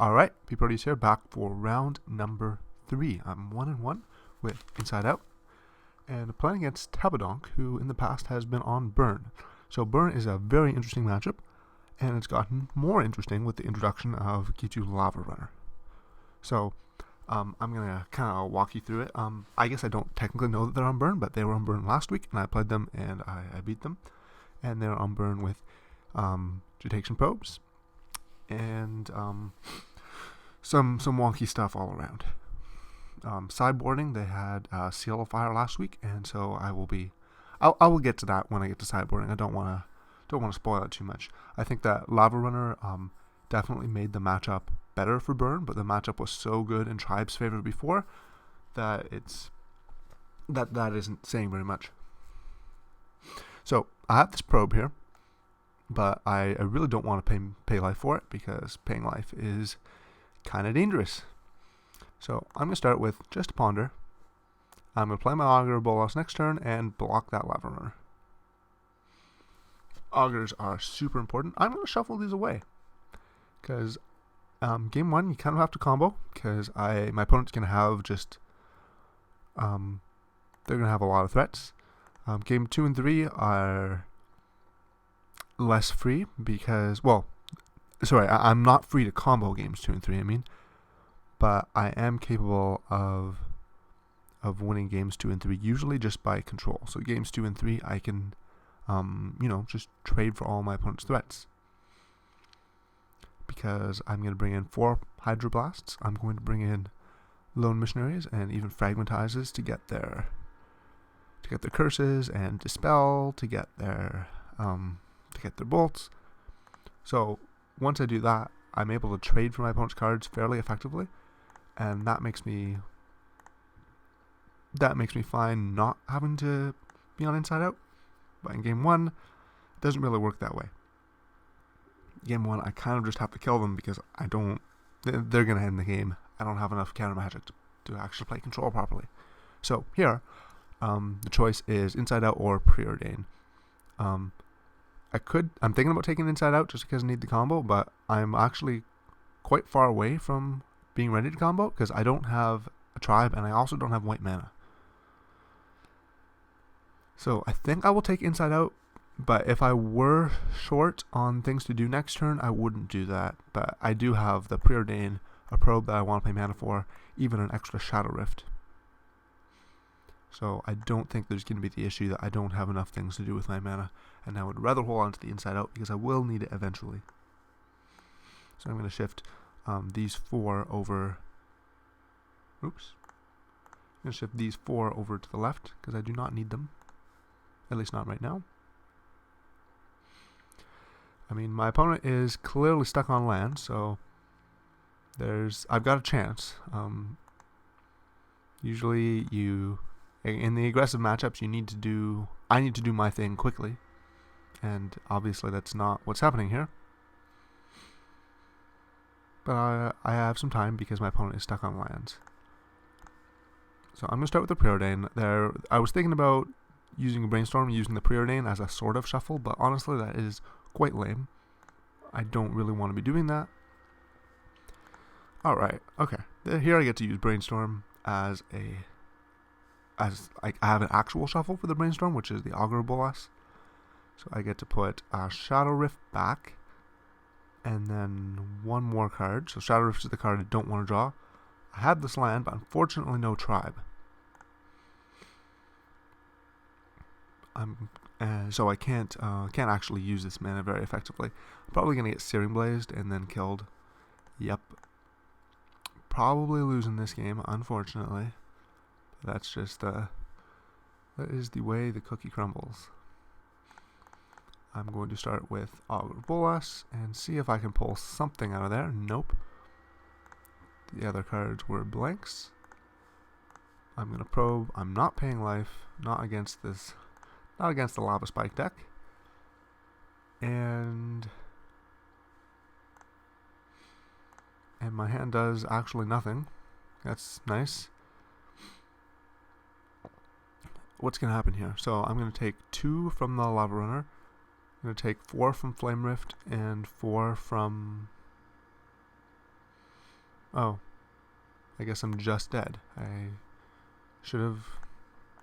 Alright, pproteus here, back for round number 3. I'm 1-1 with Inside Out, and playing against Tabadonk, who in the past has been on Burn. So Burn is a very interesting matchup, and it's gotten more interesting with the introduction of Gitu Lava Runner. So I'm going to kind of walk you through it. I guess I don't technically know that they're on Burn, but they were on Burn last week, and I played them, and I beat them. And they're on Burn with Detection Probes, and some wonky stuff all around. Sideboarding, they had Seal of Fire last week, and so I will get to that when I get to sideboarding. I don't want to spoil it too much. I think that Lava Runner definitely made the matchup better for Burn, but the matchup was so good in Tribe's favor before that that isn't saying very much. So I have this probe here, but I really don't want to pay life for it, because paying life is kind of dangerous. So I'm going to start with just a Ponder. I'm going to play my Augur Bolas next turn and block that Lava Runner. Augurs are super important. I'm going to shuffle these away, because game 1 you kind of have to combo, because my opponent's going to have just they're going to have a lot of threats. Game 2 and 3 are less free, because, well, sorry, I'm not free to combo games 2 and 3, I mean, but I am capable of winning games 2 and 3, usually just by control. So games 2 and 3, I can, just trade for all my opponent's threats, because I'm going to bring in 4 Hydroblasts. I'm going to bring in Lone Missionaries and even Fragmentizes to get their curses, and Dispel to get their bolts. So once I do that, I'm able to trade for my opponent's cards fairly effectively, and that makes me fine not having to be on Inside Out. But in game 1, it doesn't really work that way. Game 1, I kind of just have to kill them, because they're going to end the game. I don't have enough counter magic to actually play control properly. So here, the choice is Inside Out or Preordain. I'm thinking about taking Inside Out just because I need the combo, but I'm actually quite far away from being ready to combo, because I don't have a tribe, and I also don't have white mana. So I think I will take Inside Out, but if I were short on things to do next turn, I wouldn't do that. But I do have the Preordain, a probe that I want to pay mana for, even an extra Shadow Rift. So I don't think there's going to be the issue that I don't have enough things to do with my mana, and I would rather hold on to the Inside Out, because I will need it eventually. So I'm going to shift these 4 over. Oops. I'm going to shift these 4 over to the left, because I do not need them. At least not right now. I mean, my opponent is clearly stuck on land, so I've got a chance. Usually in the aggressive matchups, I need to do my thing quickly, and obviously that's not what's happening here. But I have some time, because my opponent is stuck on lands. So I'm going to start with the Preordain. I was thinking about using a Brainstorm, using the Preordain as a sort of shuffle, but honestly that is quite lame. I don't really want to be doing that. Alright, okay. Here I get to use Brainstorm I have an actual shuffle for the Brainstorm, which is the Augur Bolas. So I get to put Shadow Rift back, and then 1 more card. So Shadow Rift is the card I don't want to draw. I had this land, but unfortunately no tribe. So I can't actually use this mana very effectively. I'm probably going to get Searing Blazed and then killed. Yep. Probably losing this game, unfortunately. That's just that is the way the cookie crumbles. I'm going to start with Augur Bolas and see if I can pull something out of there. Nope. The other cards were blanks. I'm going to probe. I'm not paying life. Not against the Lava Spike deck. And my hand does actually nothing. That's nice. What's going to happen here? So I'm going to take 2 from the Lava Runner. I'm going to take 4 from Flame Rift and 4 from Oh, I guess I'm just dead.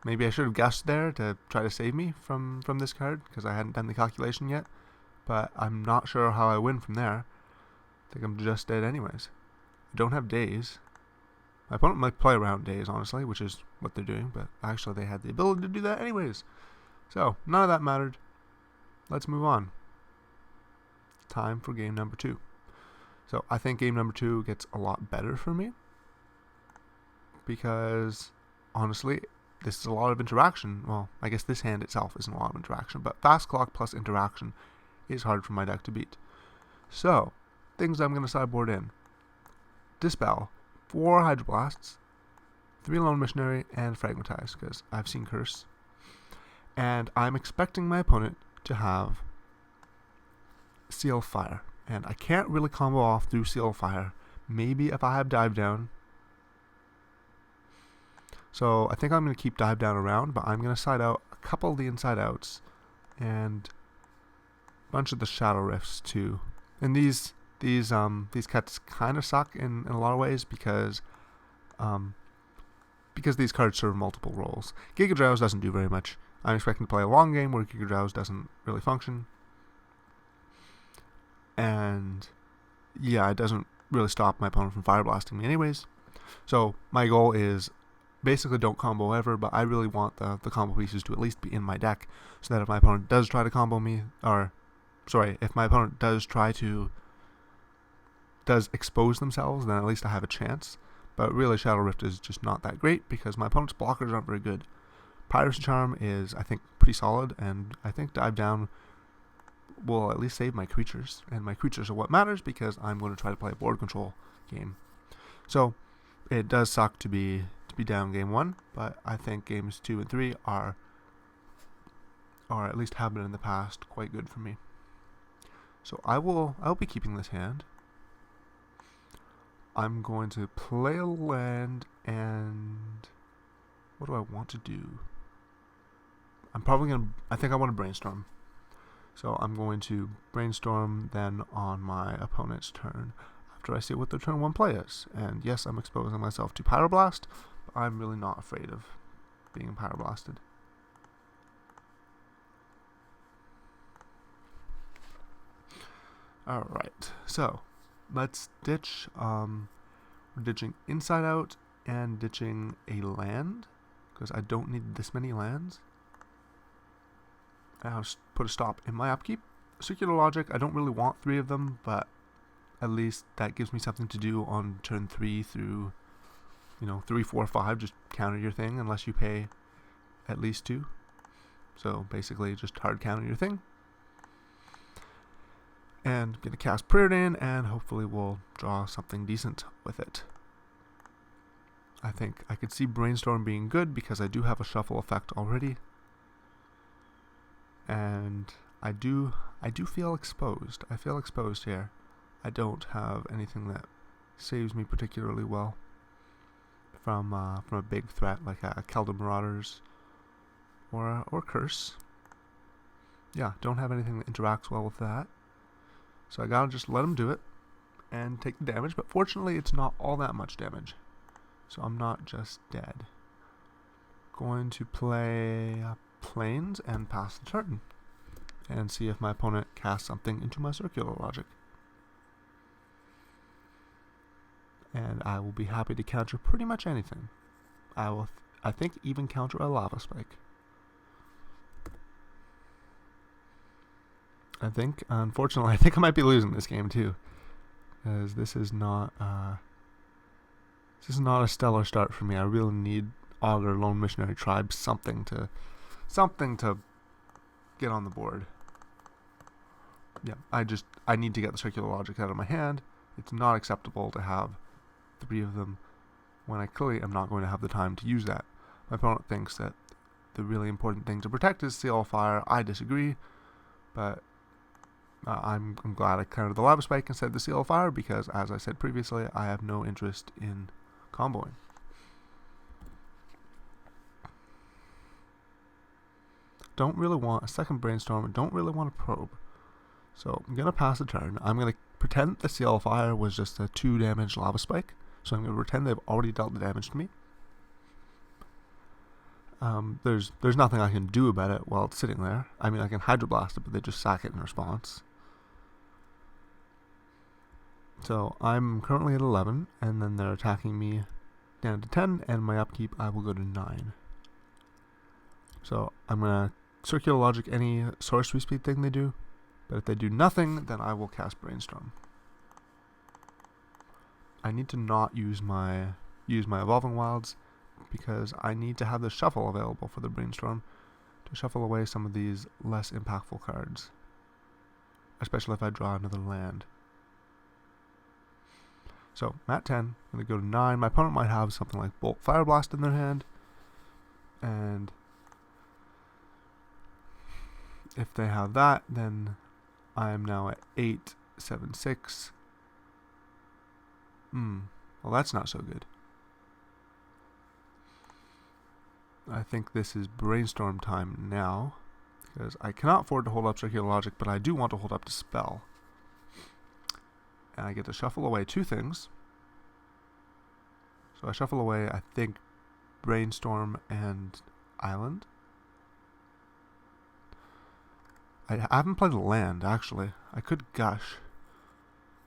Maybe I should have guessed there to try to save me from this card, because I hadn't done the calculation yet. But I'm not sure how I win from there. I think I'm just dead anyways. I don't have days. My opponent might play around days, honestly, which is what they're doing, but actually they had the ability to do that anyways. So, none of that mattered. Let's move on. Time for game number 2. So, I think game number 2 gets a lot better for me, because, honestly, this is a lot of interaction. Well, I guess this hand itself isn't a lot of interaction, but fast clock plus interaction is hard for my deck to beat. So, things I'm going to sideboard in. Dispel, 4 Hydroblasts, 3 Lone Missionary, and Fragmentize, because I've seen Curse. And I'm expecting my opponent to have Seal Fire. And I can't really combo off through Seal Fire. Maybe if I have Dive Down. So I think I'm going to keep Dive Down around, but I'm going to side out a couple of the Inside Outs and a bunch of the Shadow Rifts too. And these cuts kind of suck in a lot of ways, because these cards serve multiple roles. Giga Drowse doesn't do very much. I'm expecting to play a long game where Giga Drowse doesn't really function. And yeah, it doesn't really stop my opponent from Fire Blasting me anyways. So my goal is basically don't combo ever, but I really want the combo pieces to at least be in my deck, so that if my opponent does try to combo me, if my opponent does expose themselves, then at least I have a chance. But really, Shadow Rift is just not that great, because my opponent's blockers aren't very good. Piracy Charm is, I think, pretty solid, and I think Dive Down will at least save my creatures, and my creatures are what matters, because I'm going to try to play a board control game. So it does suck to be down game 1, but I think games 2 and 3 are at least have been in the past quite good for me. So I'll be keeping this hand. I'm going to play a land, and what do I want to do? I think I want to brainstorm. So I'm going to brainstorm then on my opponent's turn, after I see what their turn 1 play is. And yes, I'm exposing myself to Pyroblast, but I'm really not afraid of being Pyroblasted. Alright, so let's ditch, we're ditching Inside Out and ditching a land, because I don't need this many lands. I'll just put a stop in my upkeep. Circular Logic, I don't really want 3 of them, but at least that gives me something to do on turn 3 through, 3, 4, 5, just counter your thing unless you pay at least 2. So basically just hard counter your thing. And gonna cast Preordain, and hopefully we'll draw something decent with it. I think I could see Brainstorm being good, because I do have a shuffle effect already. And I do feel exposed. I feel exposed here. I don't have anything that saves me particularly well from a big threat like a Keldor Marauders or Curse. Yeah, don't have anything that interacts well with that. So I gotta just let him do it and take the damage. But fortunately, it's not all that much damage, so I'm not just dead. Going to play Plains and pass the turn, and see if my opponent casts something into my Circular Logic. And I will be happy to counter pretty much anything. I think even counter a Lava Spike. Unfortunately, I think I might be losing this game too, because this is not a stellar start for me. I really need Augur, Lone Missionary Tribe, something to get on the board. Yeah, I need to get the Circular Logic out of my hand. It's not acceptable to have 3 of them when I clearly am not going to have the time to use that. My opponent thinks that the really important thing to protect is Seal of Fire. I disagree, but I'm glad I countered the Lava Spike instead of the Seal of Fire, because, as I said previously, I have no interest in comboing. Don't really want a second Brainstorm, don't really want a Probe. So I'm going to pass the turn. I'm going to pretend the Seal of Fire was just a 2 damage lava spike. So I'm going to pretend they've already dealt the damage to me. There's nothing I can do about it while it's sitting there. I mean, I can Hydroblast it, but they just sack it in response. So I'm currently at 11, and then they're attacking me down to 10, and my upkeep I will go to 9. So I'm going to Circular Logic any sorcery speed thing they do, but if they do nothing, then I will cast Brainstorm. I need to not use my Evolving Wilds, because I need to have the Shuffle available for the Brainstorm to shuffle away some of these less impactful cards, especially if I draw another land. So I'm at 10, I'm going to go to 9. My opponent might have something like Bolt Fire Blast in their hand, and if they have that, then I am now at 8, 7, 6. Well, that's not so good. I think this is Brainstorm time now, because I cannot afford to hold up Circular Logic, but I do want to hold up Dispel. And I get to shuffle away 2 things. So I shuffle away, I think, Brainstorm and Island. I haven't played a land, actually. I could Gush,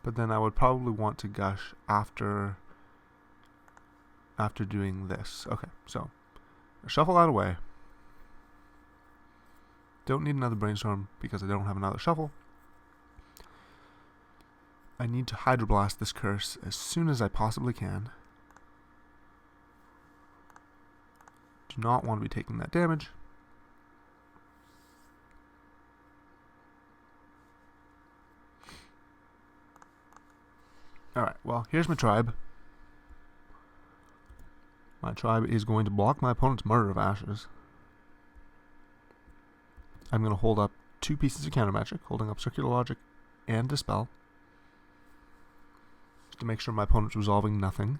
but then I would probably want to Gush after doing this. Okay, so shuffle that away. Don't need another Brainstorm because I don't have another shuffle. I need to Hydroblast this curse as soon as I possibly can. Do not want to be taking that damage. Alright, well, here's my tribe. My tribe is going to block my opponent's Martyr of Ashes. I'm going to hold up 2 pieces of counter magic, holding up Circular Logic and Dispel, just to make sure my opponent's resolving nothing.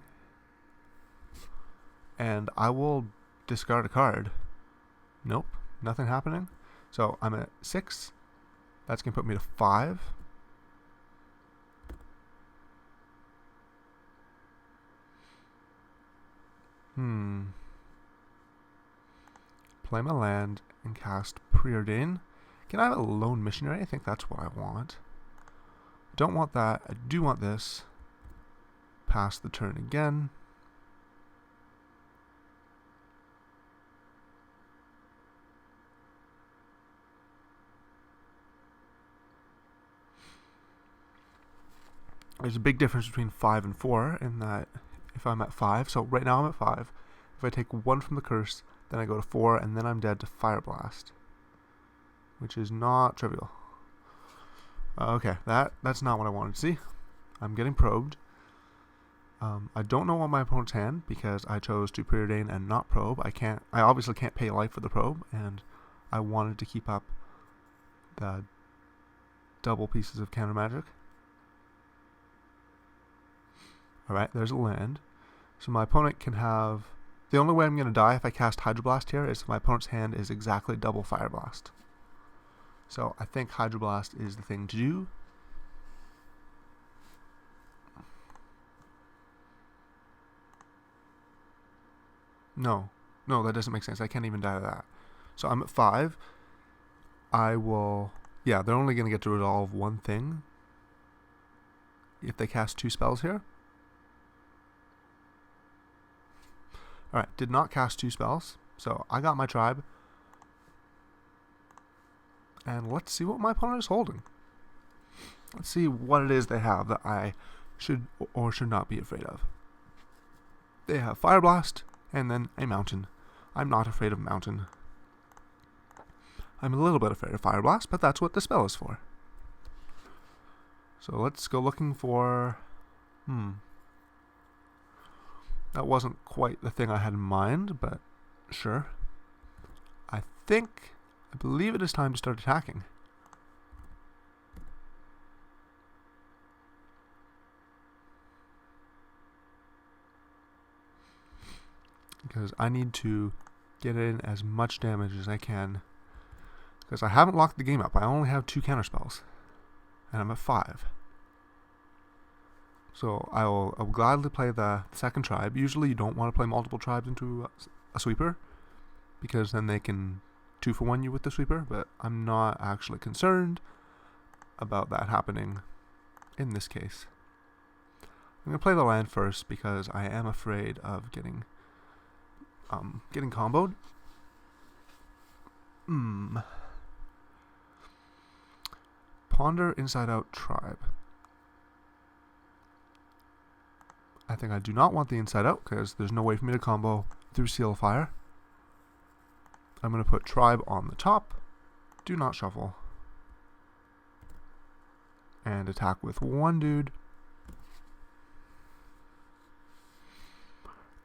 And I will discard a card. Nope, nothing happening. So I'm at 6. That's going to put me to 5. Play my land and cast Preordain. Can I have a Lone Missionary? I think that's what I want. Don't want that. I do want this. Pass the turn again. There's a big difference between 5 and 4 in that if I'm at 5, so right now I'm at 5, if I take 1 from the curse, then I go to 4, and then I'm dead to Fire Blast, which is not trivial. Okay, that's not what I wanted to see. I'm getting probed. I don't know what my opponent's hand, because I chose to Preordain and not probe. I obviously can't pay life for the probe, and I wanted to keep up the double pieces of counter magic. Alright, there's a land. So my opponent can have... The only way I'm going to die if I cast Hydroblast here is if my opponent's hand is exactly double Fire Blast. So I think Hydroblast is the thing to do. No, that doesn't make sense. I can't even die to that. So I'm at 5. I will... Yeah, they're only going to get to resolve 1 thing if they cast 2 spells here. Alright, did not cast 2 spells, so I got my tribe. And let's see what my opponent is holding. Let's see what it is they have that I should or should not be afraid of. They have Fire Blast, and then a Mountain. I'm not afraid of Mountain. I'm a little bit afraid of Fire Blast, but that's what the spell is for. So let's go looking for... That wasn't quite the thing I had in mind, but sure. I believe it is time to start attacking. Because I need to get in as much damage as I can. Because I haven't locked the game up. I only have 2 counterspells. And I'm at 5. So I'll gladly play the second tribe. Usually you don't want to play multiple tribes into a sweeper, because then they can 2-for-1 you with the sweeper, but I'm not actually concerned about that happening in this case. I'm going to play the land first because I am afraid of getting comboed. Ponder inside out tribe. I think I do not want the inside out because there's no way for me to combo through Seal of Fire. I'm going to put tribe on the top. Do not shuffle. And attack with one dude.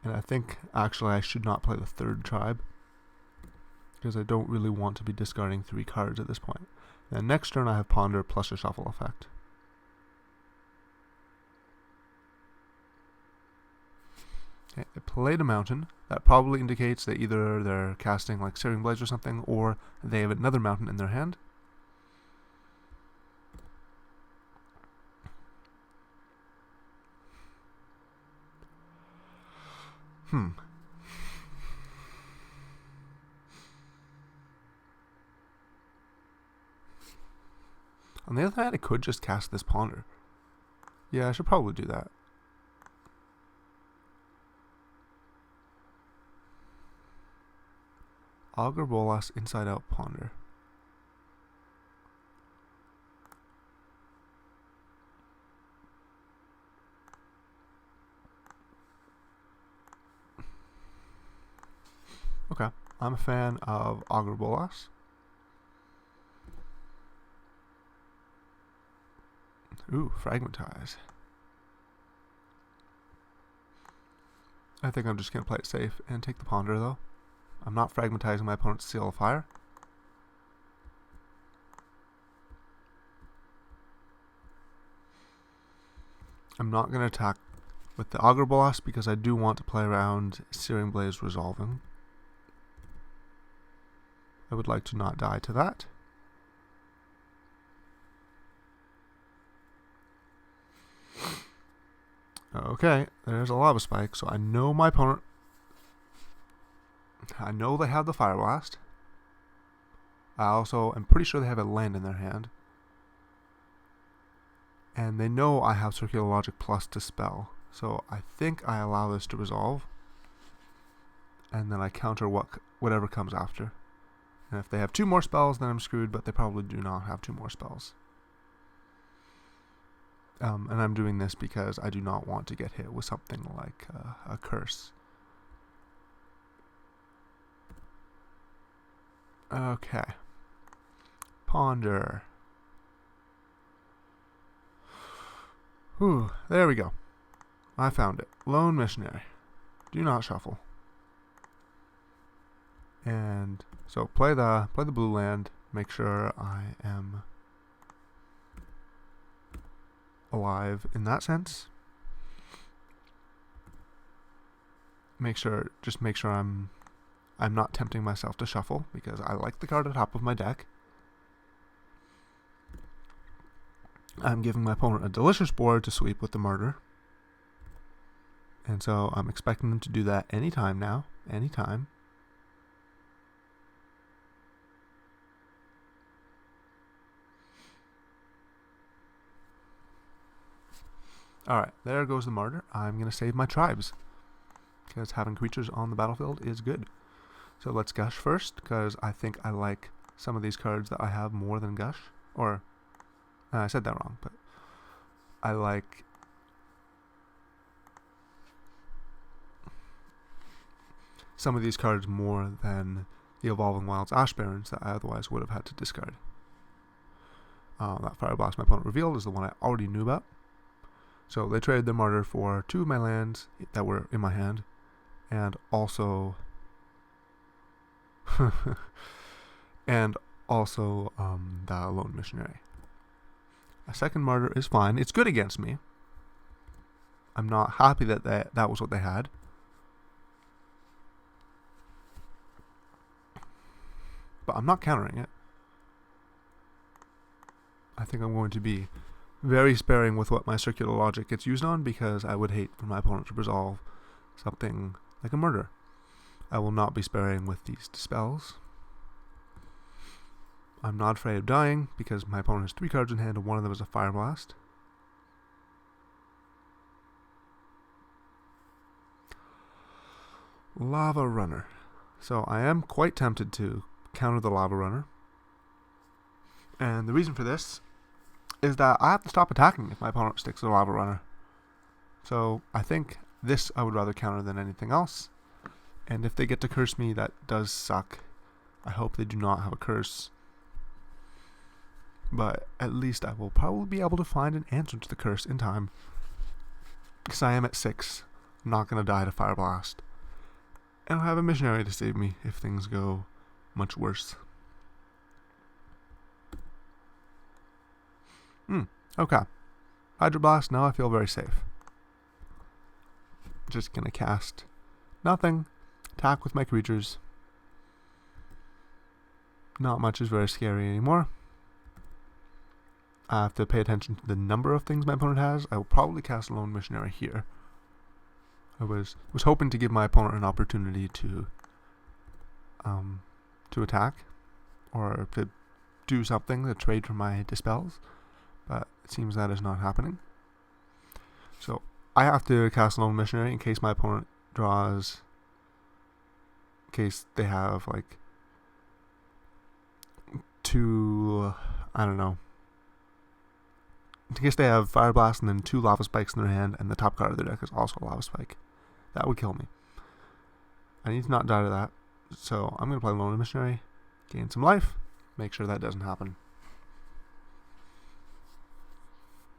And I think actually I should not play the third tribe, because I don't really want to be discarding 3 cards at this point. Then next turn I have Ponder plus a shuffle effect. Okay, I played a mountain. That probably indicates that either they're casting like Searing Blaze or something, or they have another mountain in their hand. On the other hand, I could just cast this Ponder. Yeah, I should probably do that. Augur Bolas inside out Ponder. Okay, I'm a fan of Augur Bolas. Ooh, Fragmentize. I think I'm just going to play it safe and take the Ponder, though. I'm not fragmentizing my opponent's Seal of Fire. I'm not going to attack with the Augur Bolas because I do want to play around Searing Blaze resolving. I would like to not die to that. Okay, there's a Lava Spike, so I know my opponent... I know they have the Fire Blast. I also am pretty sure they have a land in their hand. And they know I have Circular Logic plus to spell. So I think I allow this to resolve. And then I counter whatever comes after. And if they have 2 more spells, then I'm screwed, but they probably do not have 2 more spells. And I'm doing this because I do not want to get hit with something like a curse. Okay. Ponder. Whew, there we go. I found it. Lone Missionary. Do not shuffle. And so play the blue land. Make sure I am alive in that sense. Just make sure I'm not tempting myself to shuffle, because I like the card at the top of my deck. I'm giving my opponent a delicious board to sweep with the Murder. And so I'm expecting them to do that anytime now. Anytime. Alright, there goes the Martyr. I'm going to save my tribes, because having creatures on the battlefield is good. So let's Gush first, because I think I like some of these cards that I have more than Gush. Or, I said that wrong, but I like some of these cards more than the Evolving Wilds Ash Barrens that I otherwise would have had to discard. That Fire Blast my opponent revealed is the one I already knew about. So they traded their Martyr for 2 of my lands that were in my hand, and also the Lone Missionary. A second Martyr is fine. It's good against me. I'm not happy that that was what they had. But I'm not countering it. I think I'm going to be very sparing with what my circular logic gets used on, because I would hate for my opponent to resolve something like a murder. I will not be sparing with these dispels. I'm not afraid of dying, because my opponent has 3 cards in hand and one of them is a Fire Blast. Lava Runner. So I am quite tempted to counter the Lava Runner. And the reason for this is that I have to stop attacking if my opponent sticks the Lava Runner. So I think this I would rather counter than anything else. And if they get to curse me, that does suck. I hope they do not have a curse. But at least I will probably be able to find an answer to the curse in time. Because I am at 6. I'm not going to die to Fire Blast. And I'll have a missionary to save me if things go much worse. Okay. Hydro Blast, now I feel very safe. Just going to cast nothing. Attack with my creatures. Not much is very scary anymore. I have to pay attention to the number of things my opponent has. I will probably cast a Lone Missionary here. I was hoping to give my opponent an opportunity to attack, or to do something to trade for my dispels, but it seems that is not happening. So I have to cast a Lone Missionary in case my opponent draws, in case they have like 2, I don't know, in case they have Fire Blast and then 2 Lava Spikes in their hand, and the top card of their deck is also a Lava Spike. That would kill me. I need to not die to that. So I'm going to play Lone Missionary, gain some life, make sure that doesn't happen.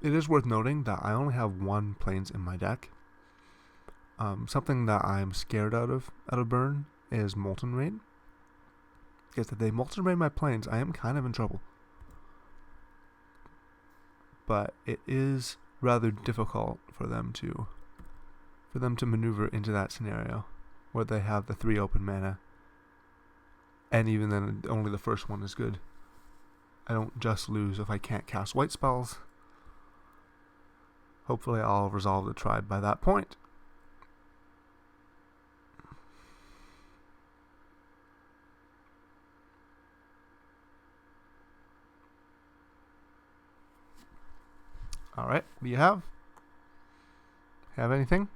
It is worth noting that I only have 1 Plains in my deck. Something that I'm scared out of burn is Molten Raid. Because if they Molten Raid my Plains, I am kind of in trouble. But it is rather difficult for them to maneuver into that scenario where they have the 3 open mana, and even then only the first one is good. I don't just lose if I can't cast white spells. Hopefully I'll resolve the tribe by that point. Alright, what do you have? Have anything?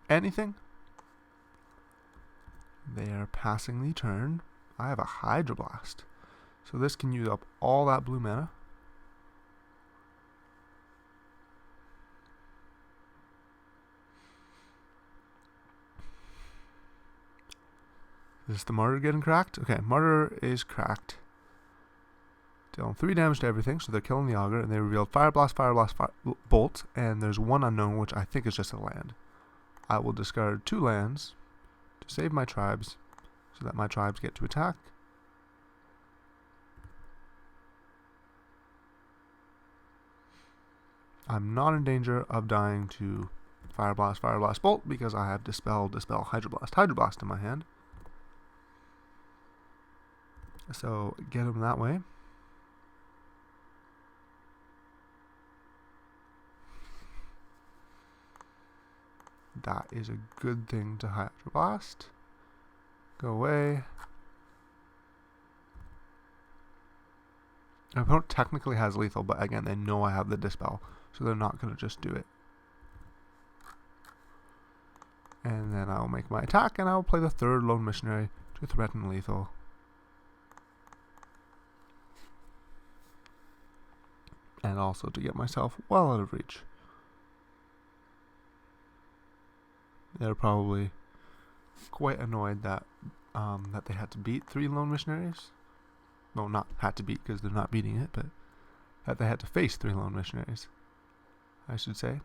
Anything? They are passing the turn. I have a Hydro Blast. So this can use up all that blue mana. Is the Martyr getting cracked? Okay, Martyr is cracked. Dealing 3 damage to everything, so they're killing the Augur, and they revealed Fire Blast, Bolt, and there's 1 unknown, which I think is just a land. I will discard 2 lands to save my tribes, so that my tribes get to attack. I'm not in danger of dying to Fire Blast, Bolt, because I have Dispel, Hydro Blast in my hand. So get him that way. That is a good thing to Hydro Blast. Go away. My opponent technically has lethal, but again, they know I have the Dispel, so they're not going to just do it. And then I'll make my attack, and I'll play the 3rd Lone Missionary to threaten lethal. And also to get myself well out of reach. They're probably quite annoyed that that they had to beat 3 Lone Missionaries. Well, not had to beat because they're not beating it, but that they had to face 3 Lone Missionaries, I should say.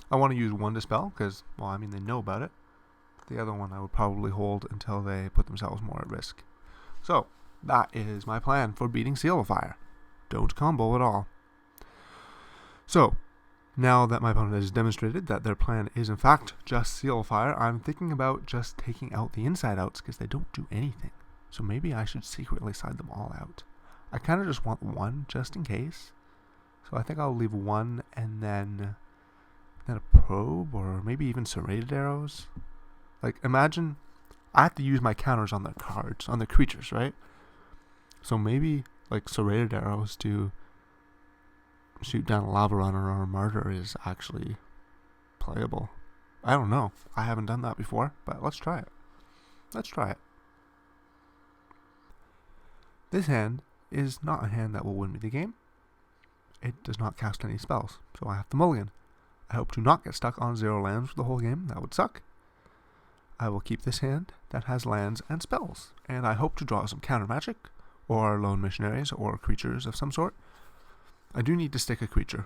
I want to use 1 Dispel because, well, I mean, they know about it. The other one I would probably hold until they put themselves more at risk. So, that is my plan for beating Seal of Fire. Don't combo at all. So, now that my opponent has demonstrated that their plan is in fact just Seal of Fire, I'm thinking about just taking out the inside outs because they don't do anything. So maybe I should secretly side them all out. I kind of just want one just in case. So I think I'll leave one and then a probe or maybe even serrated arrows. Like imagine I have to use my counters on the cards, on the creatures, right? So maybe like serrated arrows to shoot down a lava runner or a martyr is actually playable. I don't know. I haven't done that before, but let's try it. Let's try it. This hand is not a hand that will win me the game. It does not cast any spells, so I have to mulligan. I hope to not get stuck on 0 lands for the whole game. That would suck. I will keep this hand that has lands and spells, and I hope to draw some counter magic, or lone missionaries, or creatures of some sort. I do need to stick a creature,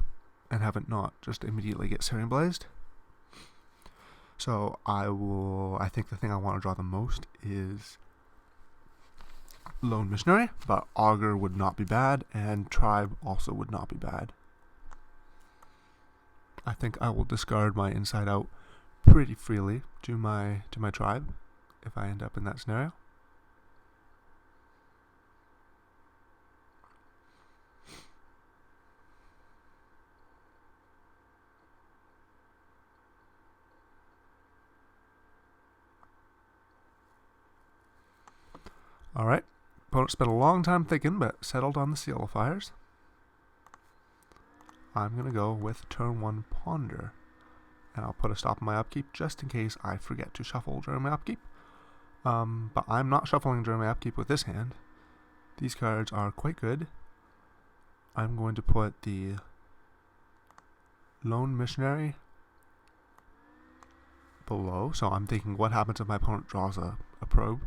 and have it not just immediately get Syrian Blazed. So I think the thing I want to draw the most is lone missionary, but augur would not be bad, and tribe also would not be bad. I think I will discard my inside out pretty freely to my tribe if I end up in that scenario. Alright, opponent spent a long time thinking but settled on the Seal of Fires. I'm going to go with turn 1 Ponder. And I'll put a stop on my upkeep just in case I forget to shuffle during my upkeep. But I'm not shuffling during my upkeep with this hand. These cards are quite good. I'm going to put the Lone Missionary below. So I'm thinking, what happens if my opponent draws a probe?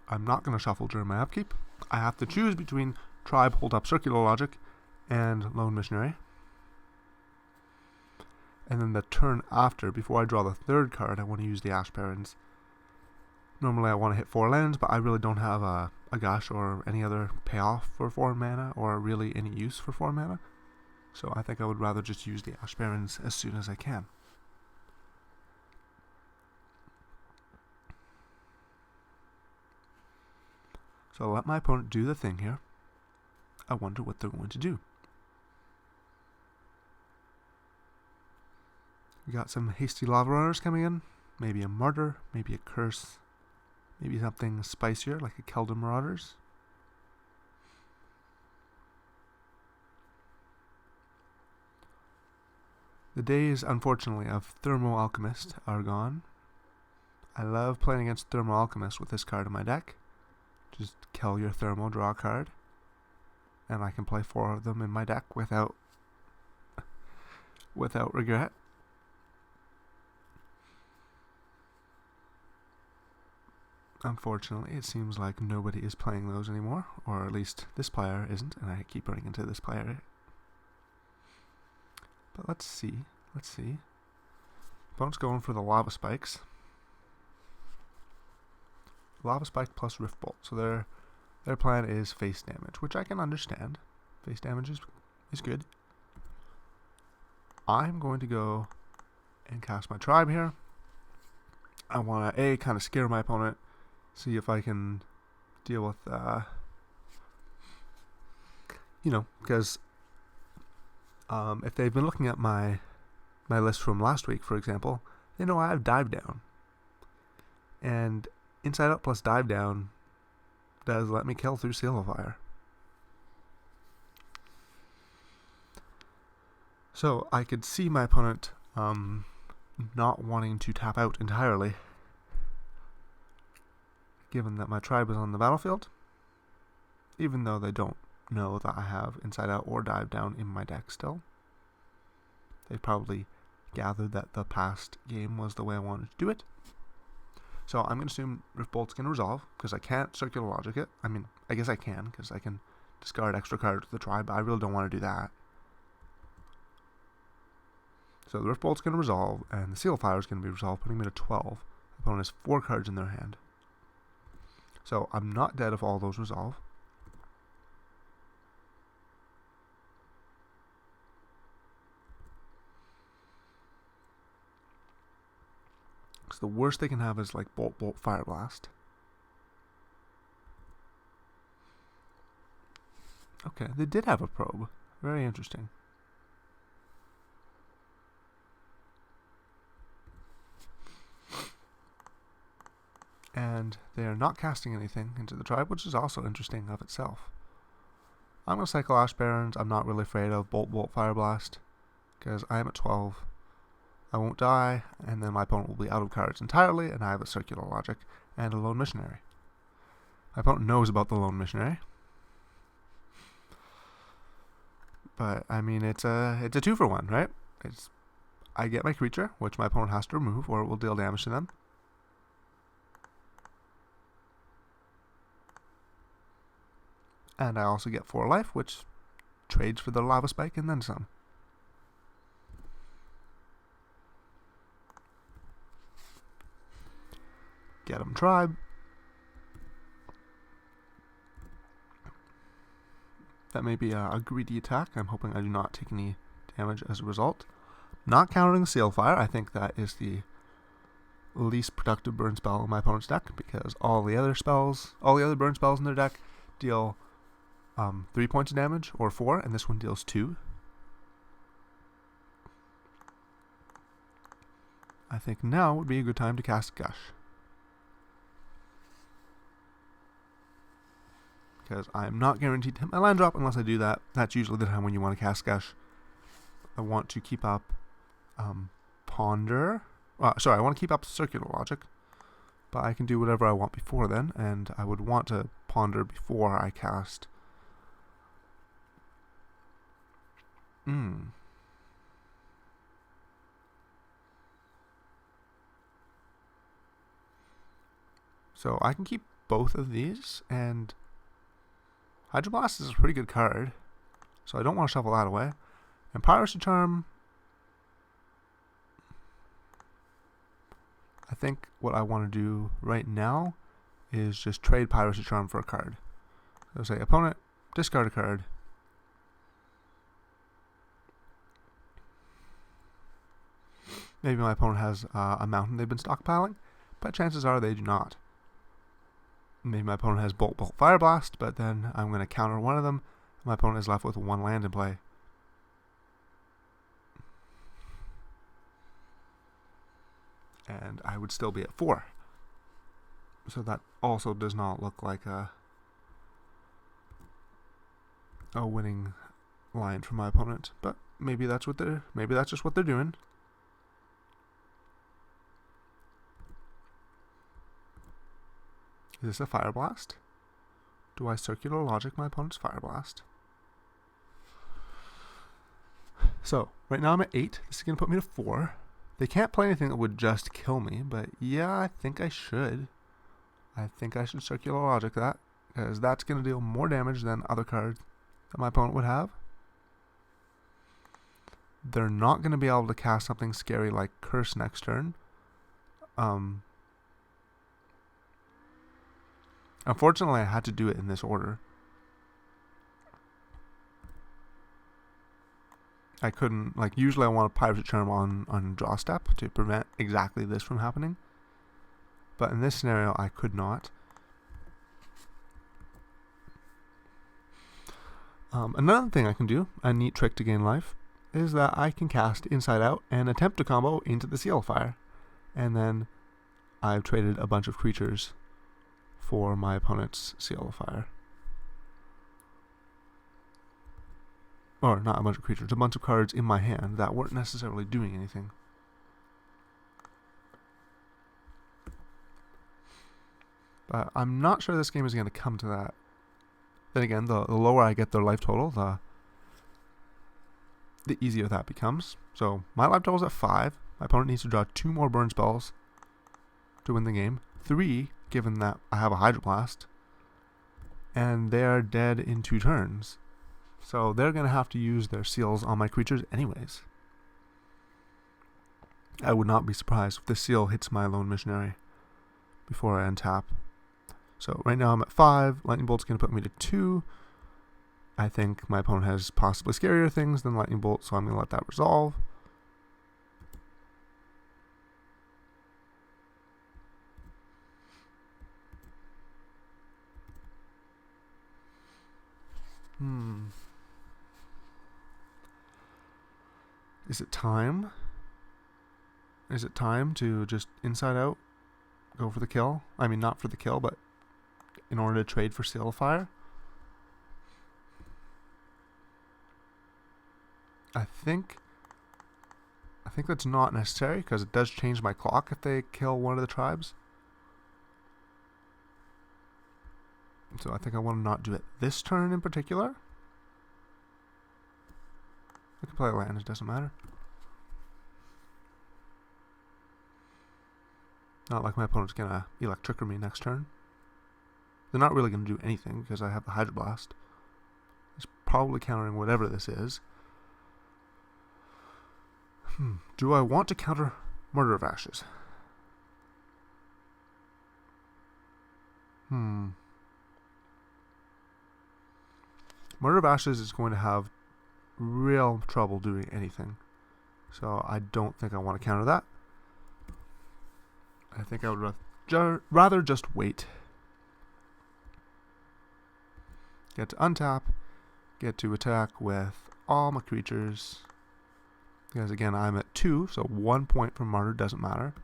I'm not going to shuffle during my upkeep. I have to choose between Tribe, Hold Up Circular Logic, and Lone Missionary. And then the turn after, before I draw the third card, I want to use the Ash Barrens. Normally I want to hit 4 lands, but I really don't have a gush or any other payoff for 4 mana, or really any use for 4 mana. So I think I would rather just use the Ash Barrens as soon as I can. So I'll let my opponent do the thing here. I wonder what they're going to do. We got some hasty lava runners coming in. Maybe a martyr, maybe a curse, maybe something spicier like a Keldon Marauders. The days, unfortunately, of Thermo Alchemist are gone. I love playing against Thermo Alchemist with this card in my deck. Just kill your Thermo, draw a card, and I can play 4 of them in my deck without regret. Unfortunately, it seems like nobody is playing those anymore, or at least this player isn't, and I keep running into this player. But let's see. Opponent's going for the Lava Spikes. Lava Spike plus Rift Bolt. So their plan is face damage, which I can understand. Face damage is good. I'm going to go and cast my Tribe here. I want to kind of scare my opponent, see if I can deal with because if they've been looking at my list from last week, for example, they know I have Dive Down, and Inside Out plus Dive Down does let me kill through Seal of Fire. So I could see my opponent not wanting to tap out entirely, given that my tribe is on the battlefield, even though they don't know that I have Inside Out or Dive Down in my deck still. They've probably gathered that the past game was the way I wanted to do it. So I'm going to assume Rift Bolt's going to resolve, because I can't Circular Logic it. I mean, I guess I can, because I can discard extra cards with the tribe, but I really don't want to do that. So the Rift Bolt's going to resolve, and the Seal of Fire is going to be resolved, putting me to 12. The opponent has 4 cards in their hand. So I'm not dead if all those resolve. So the worst they can have is like Bolt, Fire Blast. Okay, they did have a probe. Very interesting. And they are not casting anything into the tribe, which is also interesting of itself. I'm going to cycle Ash Barons. I'm not really afraid of Bolt, Fire Blast, because I am at 12. I won't die, and then my opponent will be out of cards entirely, and I have a Circular Logic and a Lone Missionary. My opponent knows about the Lone Missionary. But, I mean, it's a 2-for-1, right? I get my creature, which my opponent has to remove, or it will deal damage to them. And I also get 4 life, which trades for the Lava Spike and then some. Get 'em tribe. That may be a greedy attack. I'm hoping I do not take any damage as a result. Not counting Seal Fire, I think that is the least productive burn spell in my opponent's deck, because all the other burn spells in their deck deal 3 points of damage, or 4, and this one deals 2. I think now would be a good time to cast Gush. Because I am not guaranteed to hit my land drop unless I do that. That's usually the time when you want to cast Gush. I want to keep up Ponder. I want to keep up Circular Logic. But I can do whatever I want before then, and I would want to Ponder before I cast. So I can keep both of these, and Hydroblast is a pretty good card, so I don't want to shuffle that away. And Piracy Charm, I think what I want to do right now is just trade Piracy Charm for a card. So say opponent, discard a card. Maybe my opponent has a mountain they've been stockpiling, but chances are they do not. Maybe my opponent has Bolt, Fire Blast, but then I'm going to counter one of them. My opponent is left with 1 land in play. And I would still be at 4. So that also does not look like a winning line for my opponent. But maybe that's just what they're doing. Is this a Fire Blast? Do I Circular Logic my opponent's Fire Blast? So, right now I'm at 8. This is going to put me to 4. They can't play anything that would just kill me, but yeah, I think I should. I think I should Circular Logic that, because that's going to deal more damage than other cards that my opponent would have. They're not going to be able to cast something scary like Curse next turn. Unfortunately, I had to do it in this order. I couldn't, usually I want a Piracy Charm on draw step to prevent exactly this from happening. But in this scenario, I could not. Another thing I can do, a neat trick to gain life, is that I can cast Inside Out and attempt to combo into the Seal Fire. And then I've traded a bunch of creatures for my opponent's Seal of Fire. Or not a bunch of creatures, a bunch of cards in my hand that weren't necessarily doing anything. But I'm not sure this game is going to come to that. Then again, the lower I get their life total, the easier that becomes. So my life total is at 5. My opponent needs to draw 2 more burn spells to win the game. 3, given that I have a Hydroblast. And they are dead in 2 turns. So they're going to have to use their seals on my creatures anyways. I would not be surprised if the seal hits my Lone Missionary before I untap. So right now I'm at 5. Lightning Bolt's going to put me to 2. I think my opponent has possibly scarier things than Lightning Bolt, so I'm going to let that resolve. Is it time? Is it time to just inside out go for the kill? I mean, not for the kill, but in order to trade for Seal of Fire? I think that's not necessary because it does change my clock if they kill one of the tribes. So I think I want to not do it this turn in particular. I can play a land, it doesn't matter. Not like my opponent's gonna Electricity me next turn. They're not really gonna do anything because I have the Hydroblast. It's probably countering whatever this is. Do I want to counter Murder of Ashes? Murder of Ashes is going to have real trouble doing anything. So I don't think I want to counter that. I think I would rather just wait. Get to untap. Get to attack with all my creatures. Because again, I'm at 2, so 1 point from Martyr doesn't matter.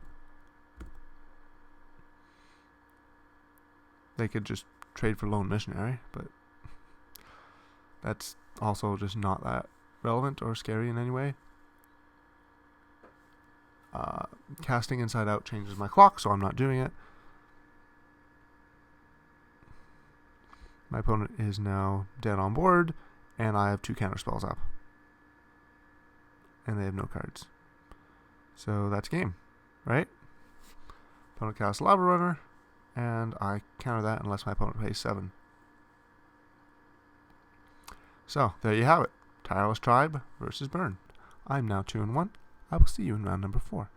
They could just trade for Lone Missionary, but that's also just not that relevant or scary in any way. Casting Inside Out changes my clock, so I'm not doing it. My opponent is now dead on board, and I have 2 counterspells up. And they have no cards. So that's game, right? Opponent casts Lava Runner, and I counter that unless my opponent pays 7. So, there you have it. Tireless Tribe versus Burn. I'm now 2-1. I will see you in round number 4.